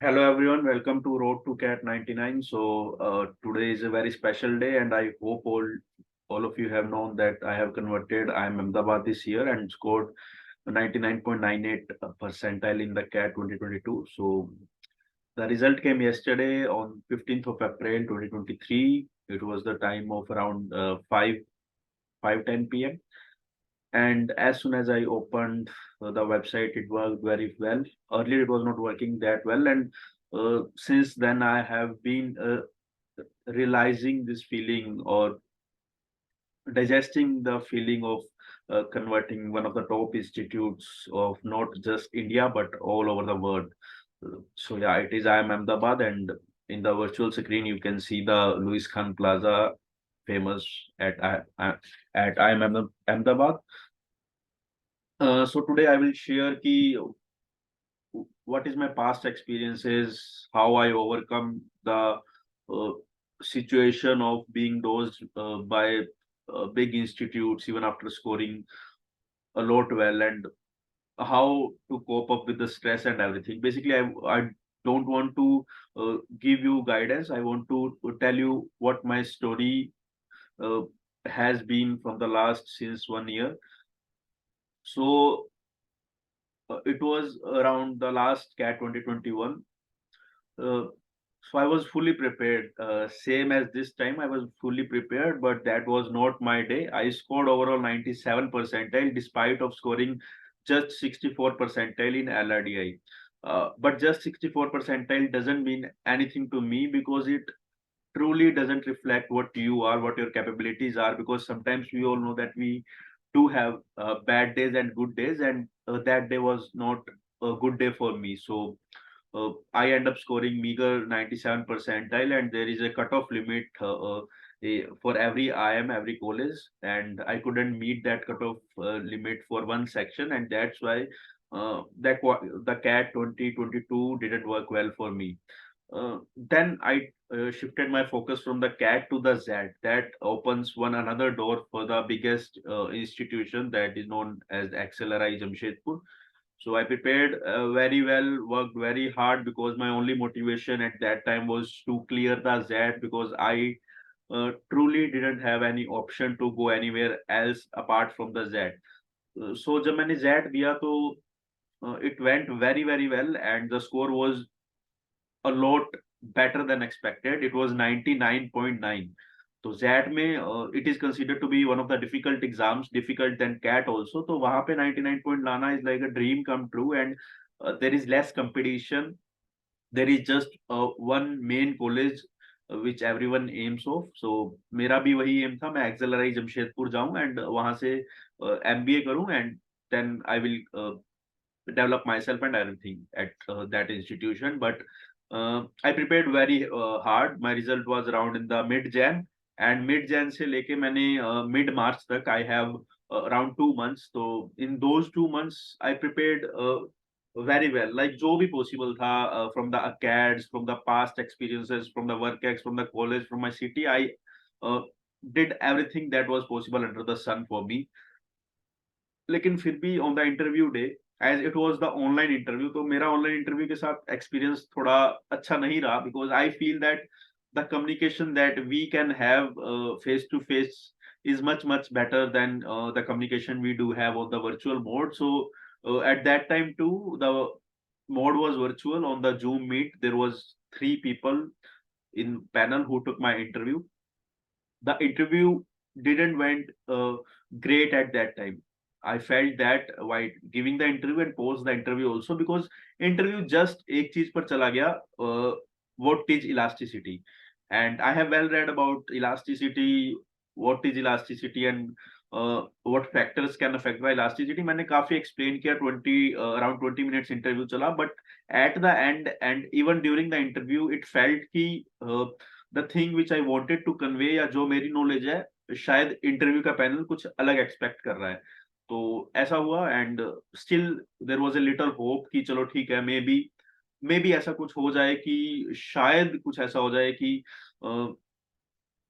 Hello everyone, welcome to Road to Cat 99. Today is a very special day, and I hope all of you have known that I have converted Iim Ahmedabad this year and scored 99.98 percentile in the Cat 2022. So the result came yesterday on 15th of April 2023. It was the time of around 5:10 p.m. And as soon as I opened the website, it worked very well. Earlier, it was not working that well, and since then, I have been realizing this feeling or digesting the feeling of converting one of the top institutes of not just India but all over the world. So yeah, it is Iim Ahmedabad, and in the virtual screen you can see the Louis Khan Plaza, famous at Iim Ahmedabad. So today I will share what is my past experiences, how I overcome the uh, situation of being dosed by big institutes even after scoring a lot well, and how to cope up with the stress and everything. Basically, I don't want to give you guidance. I want to tell you what my story uh, has been from the last since 1 year. So it was around the last CAT 2021. Uh, so I was fully prepared. Same as this time, I was fully prepared, but that was not my day. I scored overall 97 percentile despite of scoring just 64 percentile in LRDI. But just 64 percentile doesn't mean anything to me because it truly doesn't reflect what you are, what your capabilities are, because sometimes we all know that we do have bad days and good days, and that day was not a good day for me. So I end up scoring meager 97 percentile, and there is a cutoff limit for every IM, every college, and I couldn't meet that cutoff limit for one section, and that's why the CAT 2022 didn't work well for me. Then I shifted my focus from the CAT to the Z. That opens one another door for the biggest institution that is known as XLRI Jamshedpur. So I prepared very well, worked very hard because my only motivation at that time was to clear the Z, because I truly didn't have any option to go anywhere else apart from the Z. So जब मैंने Z दिया तो it went very very well, and the score was a lot better than expected. It was 99.9. तो jet में it is considered to be one of the difficult exams, difficult than CAT also. तो वहां पे 99 point लाना is like a dream come true, and there is less competition. There is just one main college which everyone aims of. So मेरा भी वही aim था, मैं एक्सेलराई जमशेदपुर जाऊं एंड वहां से MBA करूं, and then I will develop myself and everything at that institution. But I prepared very hard. My result was around in the mid Jan, and mid Jan से लेके मैंने mid March तक I have around 2 months. So in those 2 months I prepared very well, like जो भी possible था, from the acads, from the past experiences, from the work ex, from the college, from my city. I uh, did everything that was possible under the sun for me. लेकिन फिर भी on the interview day, as it was the online interview, तो मेरा online interview के साथ experience थोड़ा अच्छा नहीं रहा, because I feel that the communication that we can have face to face is much better than the communication we do have on the virtual mode. So at that time too, the mode was virtual. On the Zoom meet there was 3 people in panel who took my interview. The interview didn't went great at that time. I felt that while giving the interview and post the interview also, because interview just एक चीज पर चला गया, what is elasticity, and I have well read about elasticity, what is elasticity, and what factors can affect the elasticity. मैंने काफी explain किया, 20 around 20 minutes interview चला, but at the end and even during the interview it felt कि the thing which I wanted to convey, या जो मेरी knowledge है, शायद इंटरव्यू का पैनल कुछ अलग एक्सपेक्ट कर रहा है. तो ऐसा हुआ, and still there was a little hope कि चलो ठीक है, मे बी ऐसा कुछ हो जाए कि शायद कुछ ऐसा हो जाए कि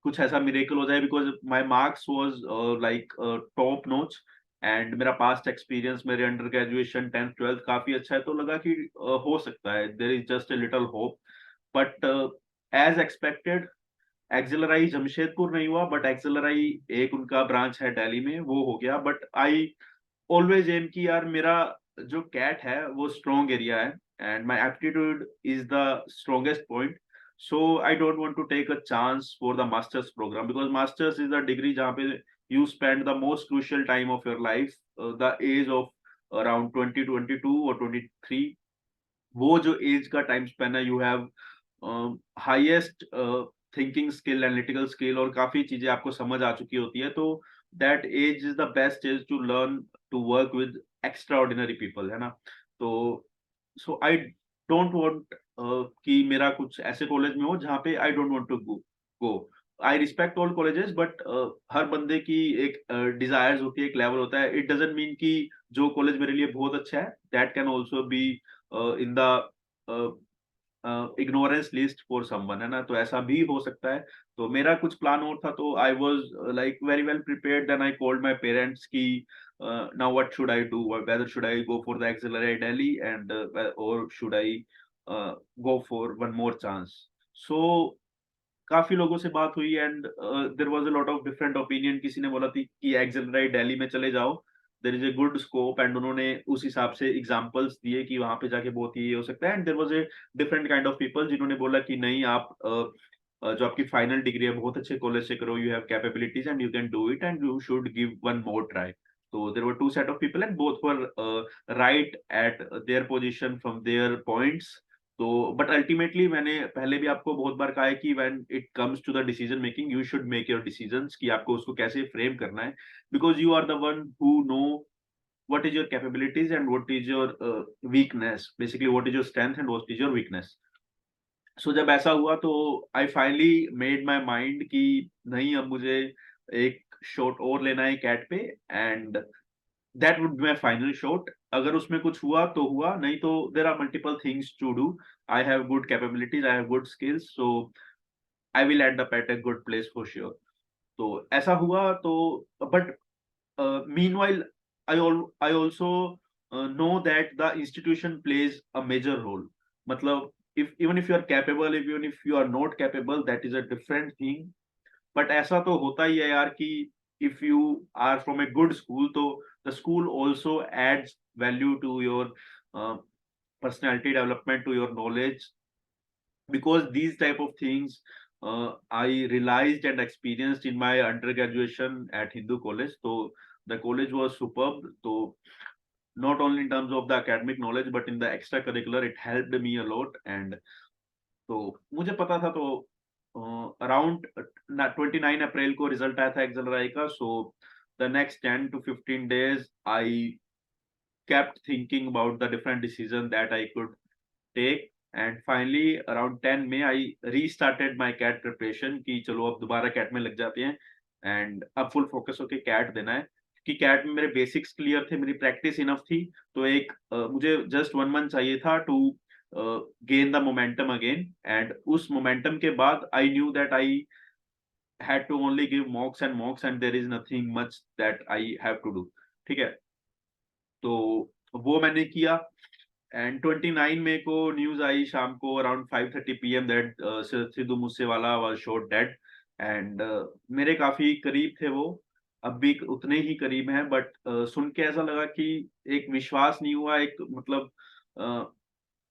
कुछ ऐसा मिरेकल हो जाए, because my marks was like top notch. And मेरा पास्ट एक्सपीरियंस मेरे अंडर ग्रेजुएशन 10th 12th काफी अच्छा है, तो लगा कि हो सकता है, there is just a little hope. But as expected XLRI Jamshedpur नहीं हुआ, बट एक्सिलराई एक उनका ब्रांच है दिल्ली में, वो हो गया। बट आई ऑलवेज एम की यार मेरा जो कैट है वो स्ट्रॉन्ग एरिया है, and my aptitude is the strongest point. So I don't want to take a chance for the masters program, because masters is the degree जहाँ पे you spend the most crucial time of your life, the age of around 20 22 और 23। वो जो age का time span है, you have highest thinking skill, analytical skill, और काफी चीजें आपको समझ आ चुकी होती है। तो that age is the best age to learn to work with extraordinary people, है ना। तो सो आई डोंट वांट कि मेरा कुछ ऐसे कॉलेज में हो जहाँ पे I don't want to go. I respect all colleges, but हर बंदे की एक डिजायर्स होती है, एक लेवल होता है। इट डजंट मीन कि जो कॉलेज मेरे लिए बहुत अच्छा है, that can also be in the ignorance list for someone, है ना। तो ऐसा भी हो सकता है। तो मेरा कुछ प्लान और था, तो I was like very well prepared. Then I called my parents की now what should I do, whether should I go for the XLRI Delhi and और should I go for one more chance. So काफी लोगों से बात हुई, and there was a lot of different opinion. किसी ने बोला थी कि एक्सिलरी दिल्ली में चले जाओ, there is a good scope, and उन्होंने उस हिसाब से एग्जांपल्स दिए कि वहां पे जाके बहुत ये हो सकता है। And there was a different kind of people जिन्होंने बोला कि नहीं, आप जो आपकी फाइनल डिग्री है बहुत अच्छे कॉलेज से करो, you have capabilities and you can do it and you should give one more try. तो there were two set of people and both were right at their position from their points. तो but ultimately मैंने पहले भी आपको बहुत बार कहा है कि when it comes to the decision making, you should make your decisions कि आपको उसको कैसे फ्रेम करना है, because you are the one who know what is your capabilities and what is your weakness, basically what is your strength and what is your weakness. So जब ऐसा हुआ तो I finally made my mind कि नहीं, अब मुझे एक shot और लेना है कैट पे, and that would be my final shot. अगर उसमें कुछ हुआ तो हुआ, नहीं तो there are multiple things to do. I have good capabilities, I have good skills, so I will end up at a good place for sure. तो ऐसा हुआ। तो but meanwhile, I also know that the institution plays a major role. मतलब if even if you are capable, even if you are not capable, that is a different thing. But ऐसा तो होता ही है यार कि if you are from a good school, तो the school also adds value to your uh, personality development, to your knowledge, because these type of things I realized and experienced in my undergraduation at Hindu College. So the college was superb. So not only in terms of the academic knowledge, but in the extracurricular, it helped me a lot. And तो मुझे पता था। तो around 29 अप्रैल को result आया था एक्सेलराई का। So the next 10 to 15 days I kept thinking about the different decisions that I could take, and finally around 10 में I restarted my CAT preparation कि चलो अब दोबारा CAT में लग जाते हैं, एंड अब फुल फोकस होके CAT देना है। कि CAT में मेरे बेसिक्स क्लियर थे, मेरी प्रैक्टिस इनफ थी। तो एक मुझे जस्ट 1 month चाहिए था to gain the momentum again, and उस मोमेंटम के बाद I knew that I had to only give mocks and mocks, and there is nothing much that I have to do. ठीक है, तो वो मैंने किया। एंड 29 मई को न्यूज आई शाम को around 5:30 PM that Sidhu Moosewala was shot dead. And मेरे काफी करीब थे वो, अब भी उतने ही करीब हैं। बट सुन के ऐसा लगा कि एक विश्वास नहीं हुआ, एक मतलब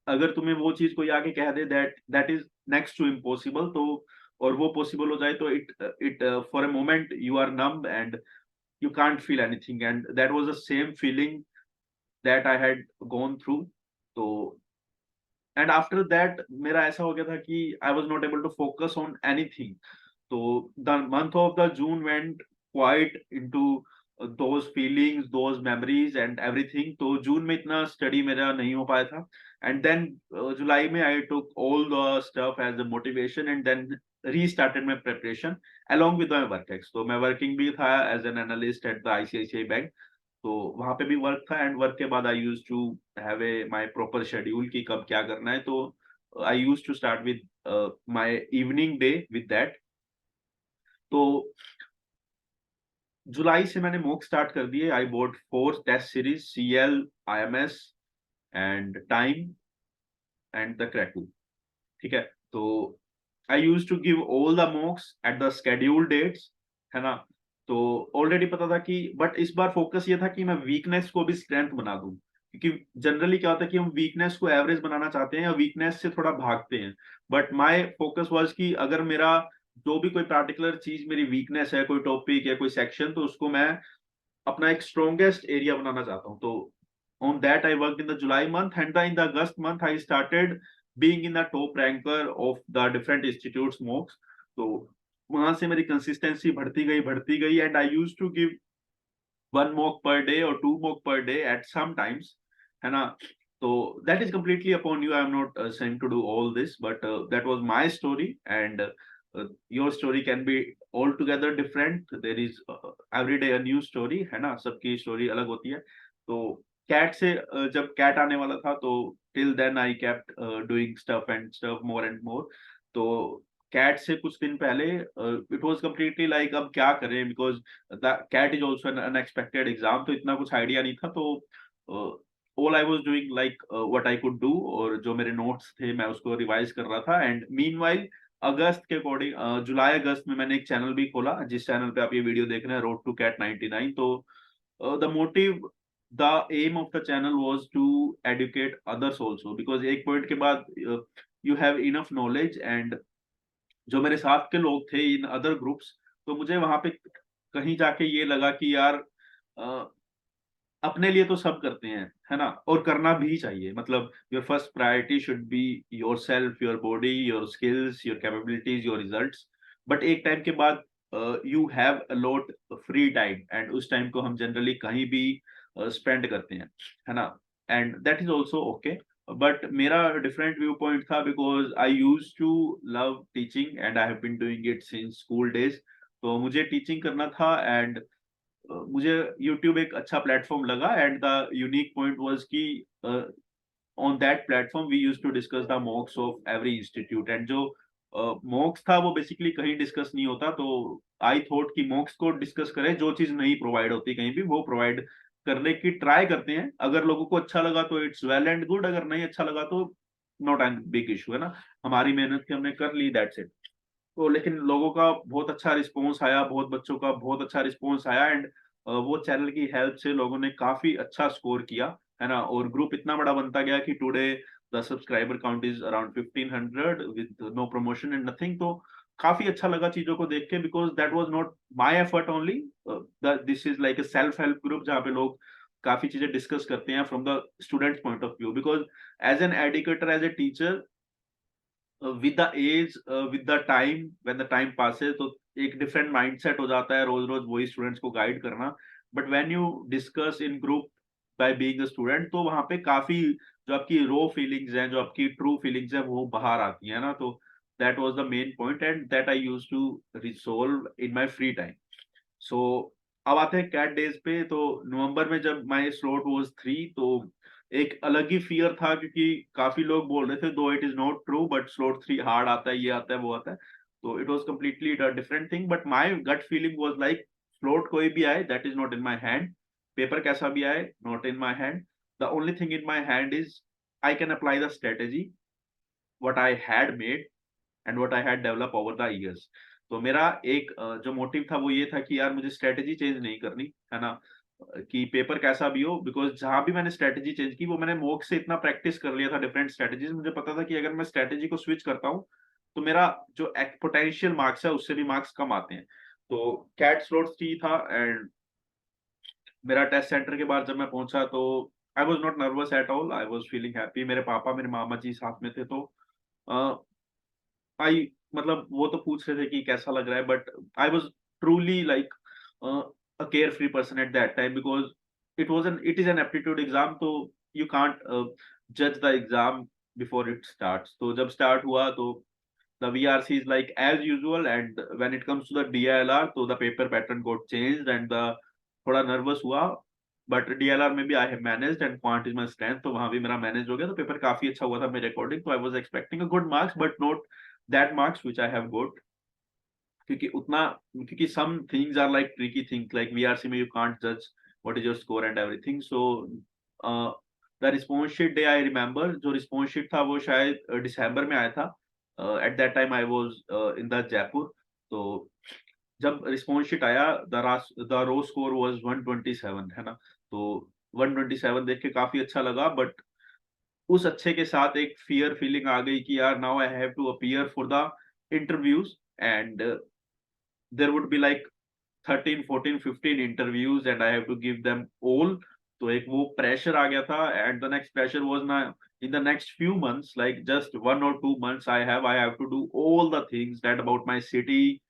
अगर तुम्हें वो चीज कोई आके कह दे that that is next to impossible, तो और वो पॉसिबल हो जाए, तो it it for a moment you are numb and you can't feel anything, and that was the same feeling that I had gone through. So and after that मेरा ऐसा हो गया था कि I was not able to focus on anything. So the month of the June went quite into those feelings, those memories and everything. तो जून में इतना study मेरा नहीं हो पाया था, and then जुलाई में I took all the stuff as a motivation and then restarted my preparation along with my work ex. तो मैं working भी था as an analyst at the ICICI Bank. तो वहां पे भी वर्क था, एंड वर्क के बाद I use to have a my proper schedule कि कब क्या करना है। तो I use to start with my evening day with that. तो जुलाई से मैंने मॉक स्टार्ट कर दिए। I bought 4 test series, CL, IMS and time and the Cracku. ठीक है, तो I use to give all the mocks at the scheduled dates, है ना। तो ऑलरेडी पता था कि, बट इस बार फोकस ये था कि मैं वीकनेस को भी स्ट्रेंथ बना दूं, क्योंकि जनरली क्या होता है कि हम वीकनेस को एवरेज बनाना चाहते हैं या वीकनेस से थोड़ा भागते हैं। बट माय फोकस वाज कि अगर मेरा जो भी कोई पार्टिकुलर चीज मेरी वीकनेस है, कोई टॉपिक या कोई सेक्शन, तो उसको मैं अपना एक स्ट्रॉन्गेस्ट एरिया बनाना चाहता हूँ। तो on that I worked in the July month, and in the August month I started being in the top ranker of the different institutes mocks. तो वहां से मेरी कंसिस्टेंसी बढ़ती गई and I use to give 1 mock per day or 2 mock per day at some times, है ना। तो that is completely upon you. I am not saying to do all this, but that was my story, and your story can be altogether different. There is every day a new story, है ना, सबकी story अलग होती है। तो CAT से जब cat आने वाला था, तो till then I kept doing stuff and stuff more and more. तो कैट से कुछ दिन पहले इट वाज कंप्लीटली लाइक अब क्या करें, because the CAT is also an unexpected exam, तो इतना कुछ आइडिया नहीं था। तो all I was doing like what I could do, और जो मेरे नोट्स थे मैं उसको रिवाइज कर रहा था। एंड मीनवाइल अगस्त के अकॉर्डिंग जुलाई अगस्त में मैंने एक चैनल भी खोला, जिस चैनल पे आप ये वीडियो देख रहे हैं, रोड टू कैट 99। तो the motive, the aim of the channel was to educate others also, because एक पॉइंट के बाद you have enough knowledge. And जो मेरे साथ के लोग थे इन अदर ग्रुप्स, तो मुझे वहां पे कहीं जाके ये लगा कि यार अपने लिए तो सब करते हैं, है ना, और करना भी चाहिए। मतलब your first priority should be your self, your body, your skills, your capabilities, your results. But एक टाइम के बाद you have a lot free time, and उस टाइम को हम जनरली कहीं भी स्पेंड करते हैं, है ना। And that is also okay. But मेरा डिफरेंट व्यू पॉइंट था, because I use to love teaching and I have been doing it since school days. तो मुझे टीचिंग करना था, एंड मुझे YouTube एक अच्छा प्लेटफॉर्म लगा। And the unique point was कि on that platform we used to discuss the mocks of every institute. And जो मॉक्स था वो बेसिकली कहीं डिस्कस नहीं होता, तो आई थॉट कि मॉक्स को डिस्कस करें, जो चीज नहीं प्रोवाइड होती कहीं भी वो प्रोवाइड करने की ट्राई करते हैं। अगर लोगों को अच्छा लगा तो इट्स वेल एंड गुड, अगर नहीं अच्छा लगा तो नॉट एन बिग इशू, है ना। हमारी मेहनत की हमने कर ली, दैट्स इट। तो लेकिन लोगों का बहुत अच्छा रिस्पॉन्स आया, बहुत बच्चों का बहुत अच्छा रिस्पॉन्स आया। एंड वो चैनल की हेल्प से लोगों ने काफी अच्छा स्कोर किया, है ना। और ग्रुप इतना बड़ा बनता गया कि today the subscriber count is around 1500 with no promotion and nothing. तो काफी अच्छा लगा चीजों को देख के, because that was not my effort only. This is like a self help group, जहाँ पे लोग काफी चीजें डिस्कस करते हैं from the student point of view. Because as an educator, as a teacher, with the age, with the time, when the time passes, तो एक different mindset हो जाता है रोज रोज वही स्टूडेंट्स को गाइड करना। But when you discuss in group by being a student, तो वहां पे काफी जो आपकी रो फीलिंग्स हैं, जो आपकी ट्रू फीलिंग्स हैं, वो बाहर आती है ना। तो that was the main point, and that I used to resolve in my free time. So अब आते हैं कैट डेज पे। तो नवंबर में जब माई स्लॉट वाज 3, तो एक अलग ही फियर था, क्योंकि काफी लोग बोल रहे थे, though it is not true, but slot 3 hard आता है, ये आता है, वो आता है। तो it was completely different thing. But my gut feeling was like slot कोई भी आए, that is not in my hand. Paper कैसा भी आए, not in my hand. The only thing in my hand is I can apply the strategy what I had made and what I had develop over the years. तो मेरा एक जो motive था वो ये था कि यार मुझे स्ट्रेटेजी चेंज नहीं करनी, है ना, कि पेपर कैसा भी हो। बिकॉज जहां भी मैंने स्ट्रेटेजी चेंज की, वो मैंने मॉक से इतना प्रैक्टिस कर लिया था डिफरेंट स्ट्रेटेजीज, मुझे पता था कि अगर मैं स्ट्रेटेजी को स्विच करता हूँ, तो मेरा जो पोटेंशियल मार्क्स है उससे भी मार्क्स कम आते हैं। तो कैट स्लॉट 3 था, एंड मेरा टेस्ट सेंटर के बाद जब मैं पहुंचा, तो I was not nervous at all, I was feeling happy. मेरे पापा, मेरे मामा जी साथ में थे। तो आई मतलब वो तो पूछ रहे थे कि कैसा लग रहा है, but I was truly like a care free person at that time, because it is an aptitude exam. तो यू कांट जज the exam before it starts. तो जब स्टार्ट हुआ, तो the VRC is like as usual, and when it comes to the DILR, तो the paper pattern got changed, and the थोड़ा nervous हुआ। But DLR में भी I have managed, and quant is my strength, तो वहां भी मेरा manage हो गया। तो पेपर काफी अच्छा हुआ था मेरे अकॉर्डिंग। तो I was expecting a good marks, but not that marks which I have got. क्योंकि some things are like tricky things, like VRC में you can't judge what is your score and everything. So uh, the response sheet day, I remember, जो response sheet था वो शायद दिसंबर में आया था. At that time I was in the Jaipur. तो जब रिस्पॉन्स शीट आया, द रो स्कोर वाज 127, है ना. तो 127 देख के काफी अच्छा लगा, बट उस अच्छे के साथ एक फियर फीलिंग आ गई कि यार now I have to appear for the interviews, and there would be like 13 14 15 interviews and I have to give them all. तो एक वो प्रेशर आ गया था, and the next pressure was ना, in the next few months, like just 1 or 2 months, I have to do all the things that about my city,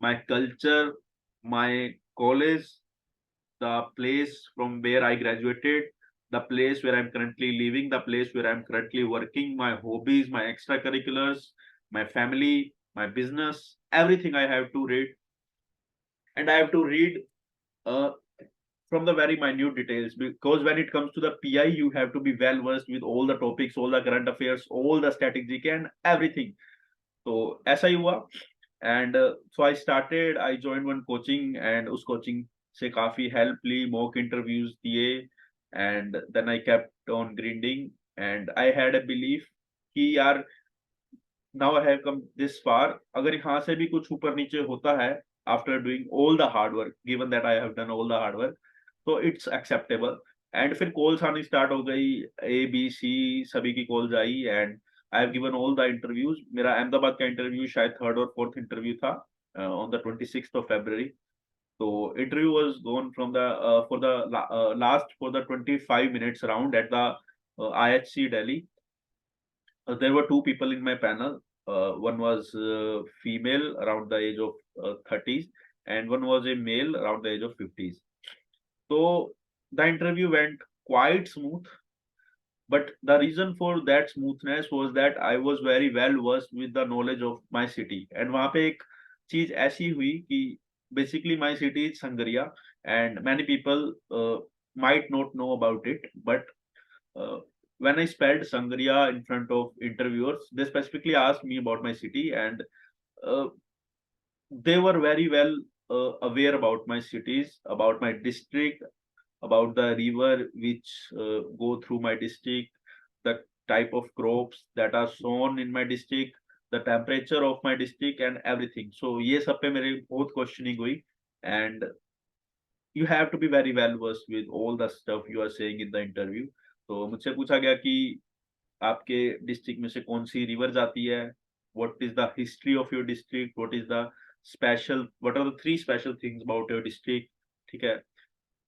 my culture, my college, the place from where I graduated, the place where I'm currently living, the place where I'm currently working, my hobbies, my extracurriculars, my family, my business, everything I have to read. And I have to read uh, from the very minute details, because when it comes to the PI, you have to be well versed with all the topics, all the current affairs, all the strategic and everything. तो ऐसा ही हुआ. And so I join one coaching, and उस coaching से काफी help ली, mock interviews दिए, and then I kept on grinding, and I had a belief कि यार now I have come this far. अगर यहाँ से भी कुछ ऊपर नीचे होता है after doing all the hard work, given that I have done all the hard work, तो इट्स एक्सेप्टेबल. एंड फिर कॉल्स आनी स्टार्ट हो गई, ABC सभी की कॉल्स आई, and I have given all the interviews. मेरा अहमदाबाद का इंटरव्यू शायद थर्ड और फोर्थ इंटरव्यू था on the 26th of February. तो interview was gone from the for the last for the 25 minutes round at the IHC Delhi. There were two people in my panel. One was female around the age of 30s, and one was a male around the age of 50s. So the interview went quite smooth, but the reason for that smoothness was that I was very well versed with the knowledge of my city. And वहाँ पे एक चीज ऐसी हुई कि basically my city is Sangaria, and many people might not know about it, but uh, when I spelled Sangaria in front of interviewers, they specifically asked me about my city, and uh, they were very well aware about my cities, about my district, about the river which go through my district, the type of crops that are sown in my district, the temperature of my district, and everything. So ये सब पे मेरी बहुत questioning हुई, and you have to be very well versed with all the stuff you are saying in the interview. तो मुझसे पूछा गया कि आपके डिस्ट्रिक्ट में से कौन सी रिवर जाती है, what is the history of your district, what are the 3 special things about your district. ठीक है.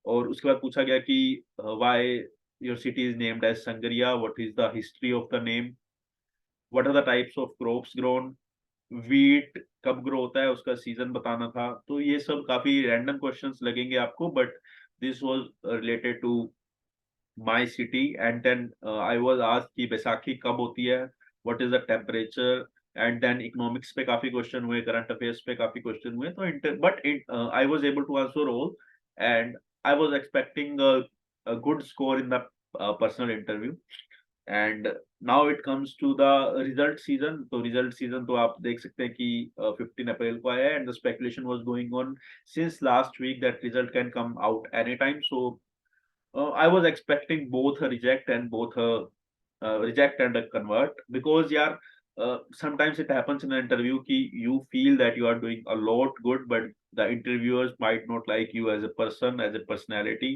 और उसके बाद पूछा गया कि why your city is named as Sangaria, what is the history of the name, what are the types of crops grown, wheat कब grow होता है, उसका सीजन बताना था. तो ये सब काफी रैंडम क्वेश्चंस लगेंगे आपको, but this was related to my city. And then I was asked कि बैसाखी कब होती है, what is the temperature, and then economics पे काफी क्वेश्चन हुए, current affairs पे काफी क्वेश्चन हुए. तो I was able to answer all, and I was expecting a good score in the personal interview. And now it comes to the result season. तो result season तो आप देख सकते हैं कि 15 अप्रैल को आया है, and the speculation was going on since last week that result can come out anytime. So I was expecting both a reject and a convert, because yeah, sometimes it happens in an interview ki you feel that you are doing a lot good, but the interviewers might not like you as a person, as a personality,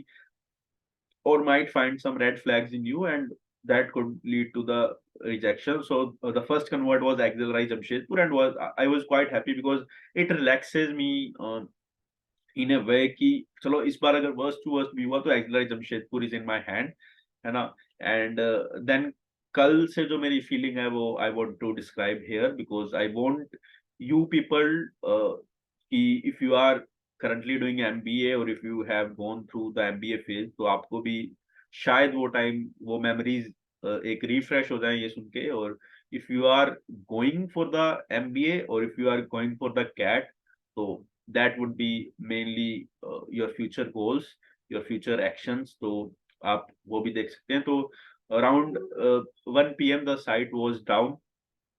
or might find some red flags in you, and that could lead to the rejection. So the first convert was Auxiliary Jamshedpur, and I was quite happy because it relaxes me इन ए वे कि चलो इस बार अगर worst to worst भी हुआ तो axillary Jamshedpur is in my hand, है ना. And then कल से जो मेरी फीलिंग है वो I want to describe here, because I want you people कि if you are currently doing MBA, और if you have gone through the MBA phase, तो आपको भी शायद वो टाइम, वो मेमोरीज एक रिफ्रेश हो जाए ये सुन के. और if you are going for the MBA, और if you are going for the CAT, तो that would be mainly your future goals, your future actions. तो आप वो भी देख सकते हैं. तो around 1 PM the site was down,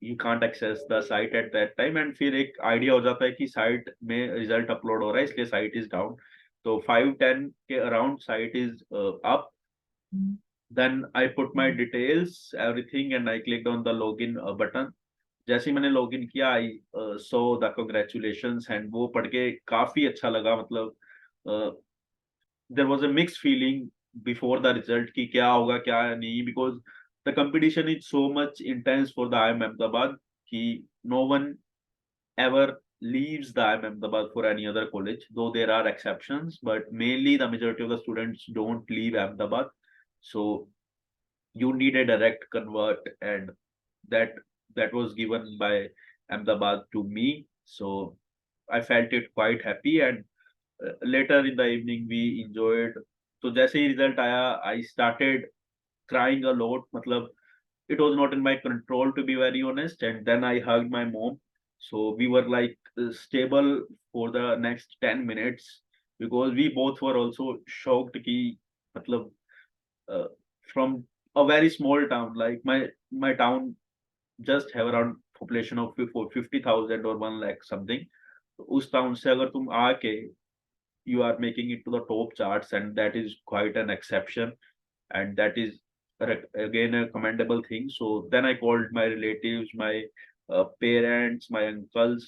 you can't access the site at that time, and फिर एक आइडिया हो जाता है कि साइट में रिजल्ट अपलोड हो रहा है इसलिए साइट इज डाउन. तो 5:10 के around site is up. Then I put my details, everything, and I clicked on the login button. जैसे ही मैंने लॉगिन किया, I saw the congratulations, and वो पढ़ के काफी अच्छा लगा. मतलब there was a mixed feeling before the result कि क्या होगा क्या नहीं, because the competition is so much intense for the IIM Ahmedabad कि no one ever leaves the IIM Ahmedabad for any other college, though there are exceptions, but mainly the majority of the students don't leave Ahmedabad. So you need a direct convert, and that that was given by Ahmedabad to me. So I felt it quite happy, and later in the evening we enjoyed. So जैसे ही result आया, I started crying a lot. मतलब it was not in my control, to be very honest, and then I hugged my mom. So we were like stable for the next 10 minutes because we both were also shocked ki matlab uh, from a very small town, like my town just have around population of 50,000 or 1 lakh something. तो उस town से अगर तुम आके you are making it to the top charts, and that is quite an exception, and that is again a commendable thing. So then I called my relatives, my parents, my uncles,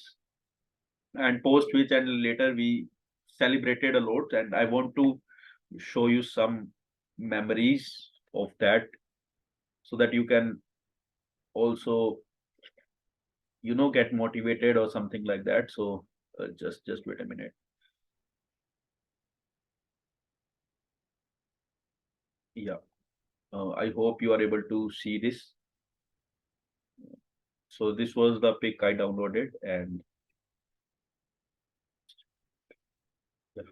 and post which, and later we celebrated a lot, and I want to show you some memories of that so that you can also get motivated or something like that. So just wait a minute. Yeah, I hope you are able to see this. So this was the pic I downloaded, and yeah.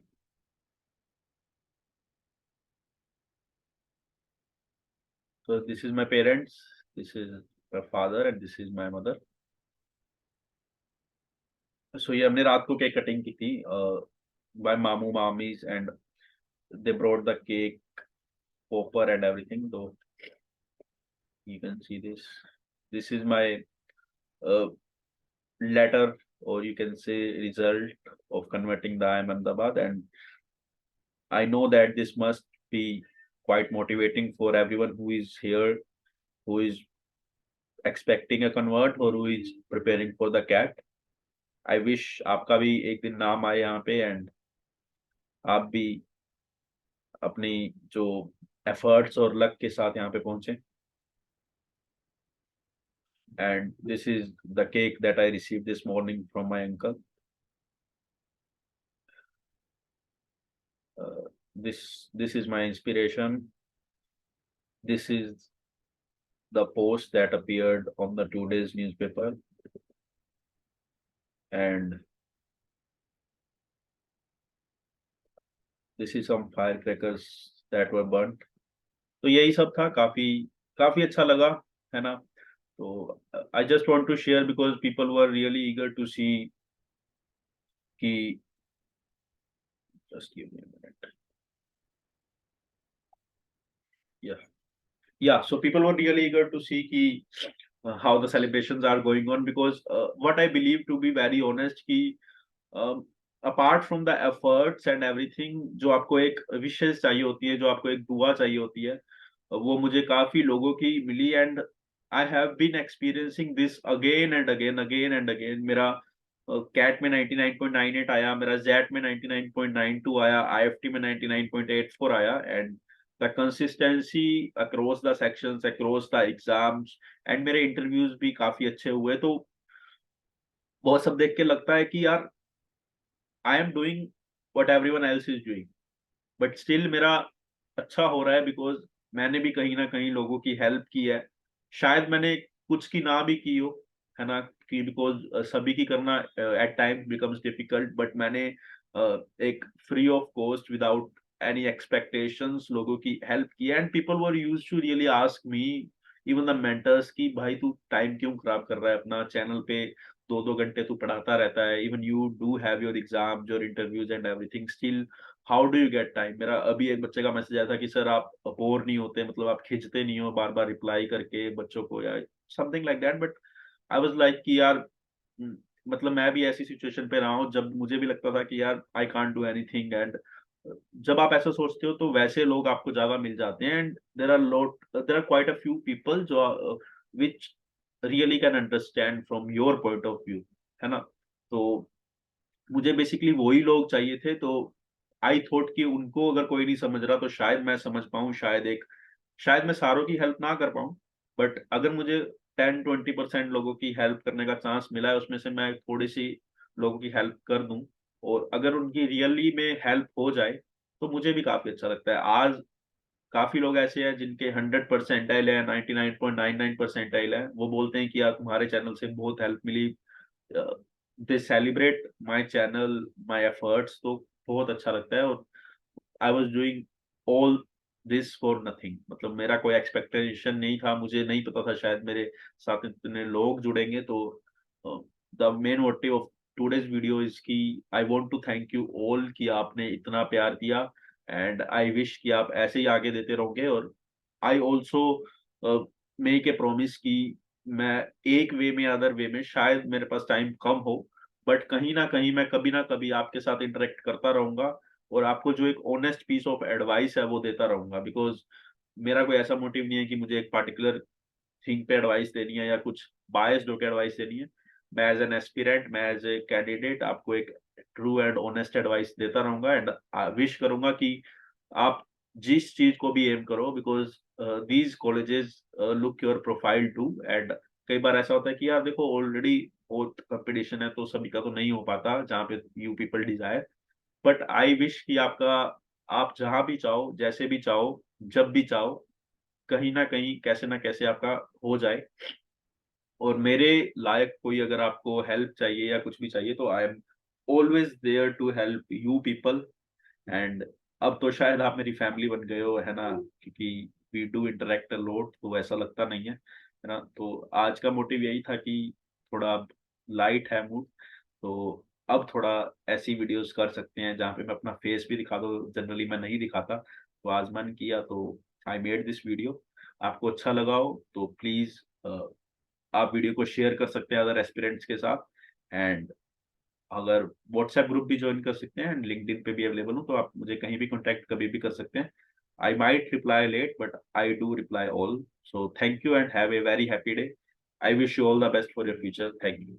So this is my parents, this is my father, and this is my mother. So ये हमने रात को cake cutting की थी by मामू mommy's, and they brought the cake, popper and everything. So you can see this. This is my uh, letter, or you can say result of converting the Iim Ahmedabad, and I know that this must be quite motivating for everyone who is here, who is expecting a convert or who is preparing for the CAT. I wish आपका भी एक दिन नाम आए यहाँ पे, and आप भी अपनी जो एफर्ट्स और लक के साथ यहाँ पे पहुंचे. And this is the cake that I received this morning from my uncle. This is my inspiration. This is the post that appeared on the today's newspaper, and this is some firecrackers that were burnt. तो यही सब था. काफी काफी अच्छा लगा, है ना. तो I just want to share because people were really eager to see कि just give me a minute. Yeah, so people were really eager to see कि how the celebrations are going on, because what I believe, to be very honest, कि apart from the efforts and everything, जो आपको एक विशेष चाहिए होती है, जो आपको एक दुआ चाहिए होती है, वो मुझे काफी लोगों की मिली. And I have been experiencing this again and again again and again. मेरा कैट में 99.98 आया, मेरा जेट में 99.92 आया, आईएफटी में 99.84 आया, and the consistency across the sections, across the exams, and मेरे इंटरव्यूज भी काफी अच्छे हुए. तो बहुत सब देख के लगता है कि यार I am doing what everyone else is doing, but still मेरा अच्छा हो रहा है बिकॉज मैंने भी कहीं ना कहीं लोगों की हेल्प की है. शायद मैंने कुछ की ना भी की हो, है ना, कि बिकॉज सभी की करना at time becomes difficult, but मैंने एक free of cost without any expectations लोगों की हेल्प की. And people were used to really ask me, even the mentors, कि भाई तू टाइम क्यों खराब कर रहा है अपना चैनल पे, 2-2 घंटे तू पढ़ाता रहता है, even you do have your exams, your interviews and everything, still how do you get time. मेरा अभी एक बच्चे का मैसेज आया था कि सर आप बोर नहीं होते, मतलब आप खिंचते नहीं हो बार बार रिप्लाई करके बच्चों को, या something like that. But I was like कि यार मतलब मैं भी ऐसी सिचुएशन पे रहा हूँ जब मुझे भी लगता था कि यार I can't do anything, and जब आप ऐसा सोचते हो तो वैसे लोग आपको ज्यादा मिल जाते हैं, and there are quite a few people जो which really can understand from your point of view, है ना। तो मुझे बेसिकली वही लोग चाहिए थे, तो आई थॉट कि उनको अगर कोई नहीं समझ रहा तो शायद मैं समझ पाऊं, शायद मैं सारों की हेल्प ना कर पाऊं, बट अगर मुझे 10-20% लोगों की हेल्प करने का चांस मिला है, उसमें से मैं थोड़ी सी लोगों की हेल्प कर दूं, और अगर उनकी रियली में हेल्प हो जाए तो मुझे भी काफी अच्छा लगता है। आज काफी लोग ऐसे हैं जिनके 100 परसेंटाइल है, 99.99 परसेंटाइल है, वो बोलते हैं कि यार तुम्हारे चैनल से बहुत हेल्प मिली, they celebrate my channel, my efforts, तो बहुत अच्छा लगता है। और I was doing all this for nothing, मतलब मेरा कोई एक्सपेक्टेशन नहीं था, मुझे नहीं पता था शायद मेरे साथ इतने लोग जुड़ेंगे। तो the main motive of today's video is कि I want to thank you all कि आपने इतना प्यार दिया, एंड आई विश कि आप ऐसे ही आगे देते रहोगे। और I also make a promise कि मैं एक वे में अदर वे में, शायद मेरे पास टाइम कम हो, बट कहीं ना कभी ना कभी आपके साथ इंटरेक्ट करता रहूंगा, और आपको जो एक ऑनेस्ट पीस ऑफ एडवाइस है वो देता रहूंगा। बिकॉज मेरा कोई ऐसा मोटिव नहीं है कि मुझे एक पार्टिकुलर थिंग पे एडवाइस देनी है या कुछ बायस्ड होकर एडवाइस देनी है। मैं एज एन एस्पिरेंट, मैं एज ए कैंडिडेट आपको एक ट्रू एंड ऑनेस्ट एडवाइस देता रहूंगा, एंड विश करूंगा कि आप जिस चीज को भी एम करो, because these colleges look your profile too, एंड कई बार ऐसा होता है कि यार देखो ऑलरेडी बहुत कंपटीशन है, तो सभी का तो नहीं हो पाता जहाँ पे you people desire, but I wish कि आपका, आप जहां भी चाहो, जैसे भी चाहो, जब भी चाहो, कहीं ना कहीं कैसे ना कैसे आपका हो जाए। और मेरे लायक कोई अगर आपको हेल्प चाहिए या कुछ भी चाहिए तो I am always there to help you people. And अब तो शायद आप मेरी फैमिली बन गए हो, है ना, क्योंकि we do interact a lot, तो ऐसा लगता नहीं है ना। तो आज का मोटिव यही था कि थोड़ा लाइट है मूड, तो अब थोड़ा ऐसी वीडियोस कर सकते हैं जहाँ पे मैं अपना फेस भी दिखा दूँ, जनरली मैं नहीं दिखाता, तो आज मन किया तो आई मेड दिस वीडियो। आपको अच्छा लगा हो तो प्लीज आप वीडियो को शेयर कर सकते हैं अदर एस्पिरेंट्स के साथ, एंड अगर व्हाट्सएप ग्रुप भी ज्वाइन कर सकते हैं, एंड लिंक्डइन पे भी अवेलेबल हूँ, तो आप मुझे कहीं भी कॉन्टैक्ट कभी भी कर सकते हैं। I might reply late but I do reply all. So thank you and have a very happy day. I wish you all the best for your future. Thank you.